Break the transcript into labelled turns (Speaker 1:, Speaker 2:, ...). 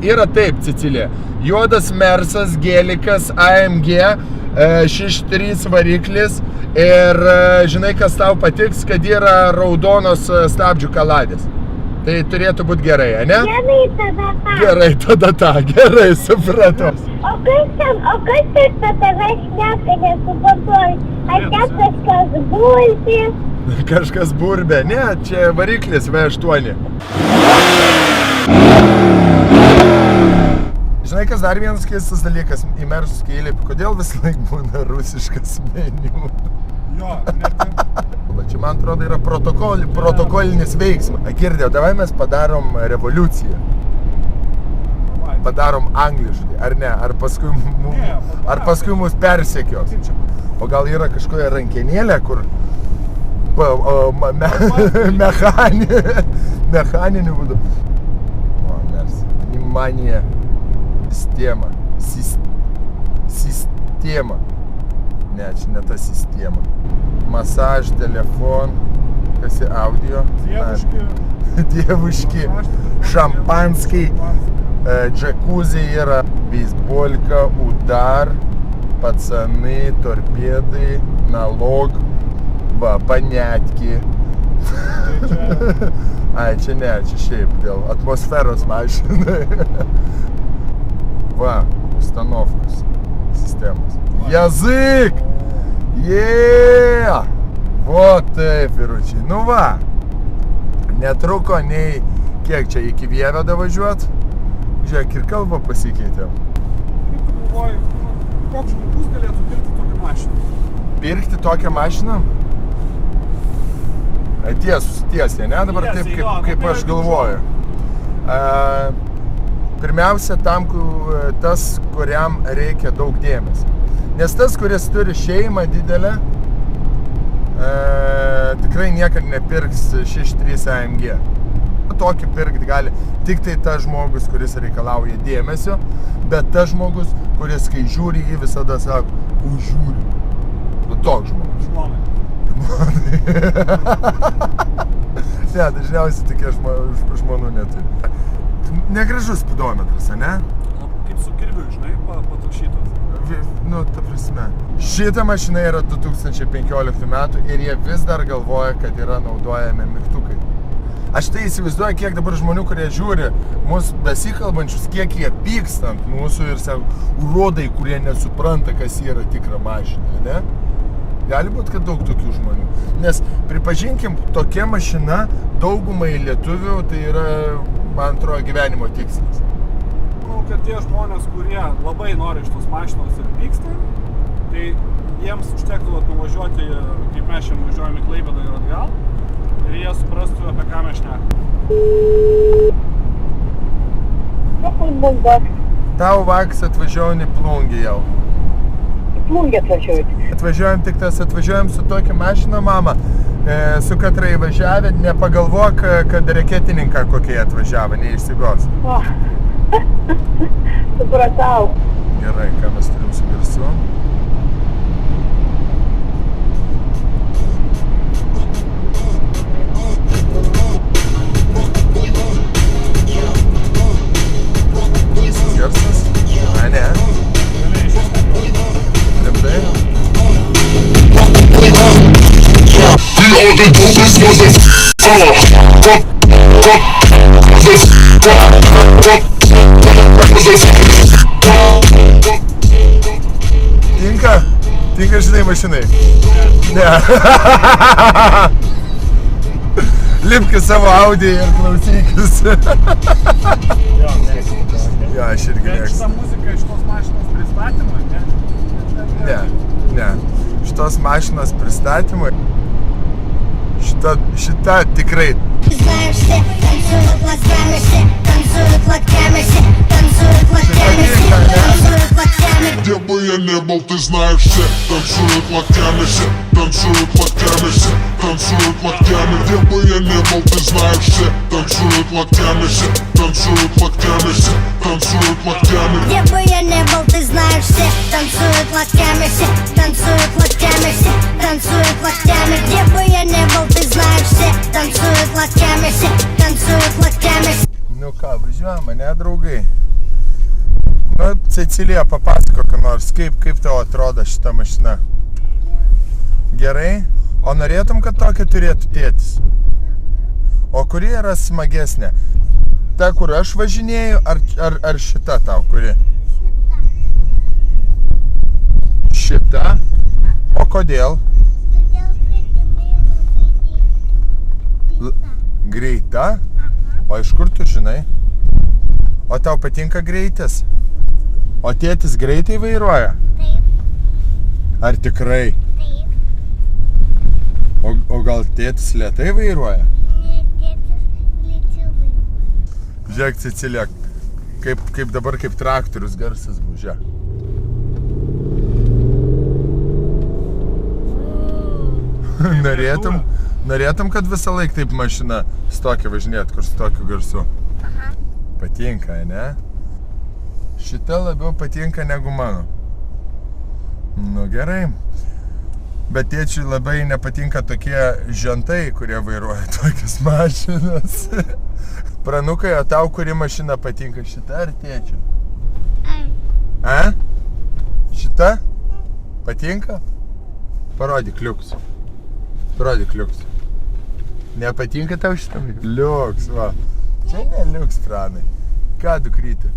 Speaker 1: yra taip, Cecilija. Juodas Mersas, Gelikas, AMG, 6.3 variklis ir žinai, kas tau patiks, kad yra raudonos stabdžių kaladės. Tai turėtų būti gerai, ne?
Speaker 2: Gerai, tada tą.
Speaker 1: Gerai, tada tą. Gerai, supratau.
Speaker 2: O kas tai tave šneka, nesuprantu? Ar ten kažkas bulti?
Speaker 1: Kažkas burbė. Ne, čia variklis V8. Žinai, kas dar vienas keistas dalykas į Mersus įlipi, kodėl visą laik būna rusiškas meniu?
Speaker 3: Jo, net...
Speaker 1: Čia, man atrodo, yra protokolinis veiksmas. Girdėjau, davai mes padarom revoliuciją. Padarom angliškai, ar ne? Ar paskui mus persekios? O gal yra kažkokia rankenėlė, kur mechaniniu būdu. O, Mers. Manija. Sistema. Ne, čia ne ta sistema. Masaž, telefon, kas į audio. Dievuški. Šampanskiai. Džakuzi yra. Beisbolka, udar, pacanai, torpėdai, nalog, panetki. Ai, čia ne, čia šiaip dėl atmosferos mašinai. Va, ustanovkos sistemos. Jazyk! Yeah! Va taip, vyručiai. Nu va, netruko nei kiek čia iki Vievedą važiuot. Žiūrėk, ir kalbą pasikeitėm.
Speaker 3: Kaip tu galvoji, koks žmogus galėtų pirkti tokią mašiną?
Speaker 1: Pirkti tokią mašiną? Tiesiai, ne? Dabar taip, kaip aš galvoju. Pirmiausia, tas, kuriam reikia daug dėmesio. Nes tas, kuris turi šeimą didelę, tikrai niekad nepirks 6.3 AMG. Tokį pirkti gali tik tai tas žmogus, kuris reikalauja dėmesio, bet tas žmogus, kuris, kai žiūri, jį visada sako, žiūri. Nu, toks žmogus.
Speaker 3: Žmonai.
Speaker 1: Ne, dažniausiai tokie žmonų neturi. Negražus spidometras, ne?
Speaker 3: Kaip su kirviu, žinai, patakšytas.
Speaker 1: Nu, ta prasme. Šita mašina yra 2015 metų ir jie vis dar galvoja, kad yra naudojami mygtukai. Aš tai įsivaizduoju, kiek dabar žmonių, kurie žiūri mūsų besikalbančius, kiek jie pyksta ant mūsų ir sako, urodai, kurie nesupranta, kas yra tikra mašina, ne? Gali būti, kad daug tokių žmonių. Nes, pripažinkim, tokia mašina daugumai lietuvių, tai yra, man atrodo, gyvenimo tikslas.
Speaker 3: Manau, kad tie žmonės, kurie labai nori iš tos mašinos ir pyksta, tai jiems užtektų nuvažiuoti, kaip mes šiandien važiuojame į Klaipėdą ir atgal, ir jie suprastų, apie ką mes šnekame.
Speaker 1: Tau vaks atvažiuojam į Plungį jau.
Speaker 2: Plungį atvažiuojat.
Speaker 1: Atvažiuojam su tokia mašina, mama, su katrai važiavę, nepagalvok, kad reketininką kokie atvažiavo, neišsigos.
Speaker 2: Supratau.
Speaker 1: Gerai, ką mes turim su garsu? Garsas? A, ne? Rimtai? Tinka? Tinka šitai mašinai? Ne. Lipki savo Audi ir klausykis. Jo, aš irgi mėgstu.
Speaker 3: Šitą muziką iš tos mašinos pristatymą, ne?
Speaker 1: Ne. Šitos mašinos pristatymui šita tikrai.
Speaker 4: Где бы я не был, ты знаешь, все танцуют локтями, все танцуют локтями, все танцуют локтями. Где бы я не был, ты знаешь, все танцуют локтями, все танцуют локтями, все танцуют локтями.
Speaker 5: Где бы я не был, ты знаешь, все танцуют локтями, все танцуют локтями, все танцуют локтями. Где бы я не был, ты знаешь, все танцуют локтями, все танцуют локтями.
Speaker 1: Nu ką, važiuojame, ne, draugai? Cecilija, papasako, ką nors, kaip tau atrodo šita mašina? Gerai? O norėtum, kad tokia turėtų tėtis? O kuri yra smagesnė? Ta, kur aš važinėju, ar šita tau, kuri? Šita? O kodėl? Greita? O iš kur tu žinai? O tau patinka greitis? O tėtis greitai vairuoja?
Speaker 2: Taip,
Speaker 1: Ar tikrai?
Speaker 2: taip.
Speaker 1: O gal tėtis lėtai vairuoja?
Speaker 2: Ne, tėtis greičiau.
Speaker 1: Žiūrėk, Cecilija, kaip dabar kaip traktorius garsas bus, žiūrėk. Norėtum, kad visą laiką taip mašina stokia važinėt, kur su tokiu garsu?
Speaker 2: Aha.
Speaker 1: Patinka, ne? Šita labiau patinka negu mano. Nu gerai. Bet tėčiui labai nepatinka tokie žentai, kurie vairuoja tokias mašinas. Pranukai, o tau kuri mašina patinka, šita ar tėčiui? A? Šita? Patinka? Parodyk liuks. Parodyk liuks. Nepatinka tau šitą? Liuks, va. Čia ne liuks, Pranai. Ką, dukrytė?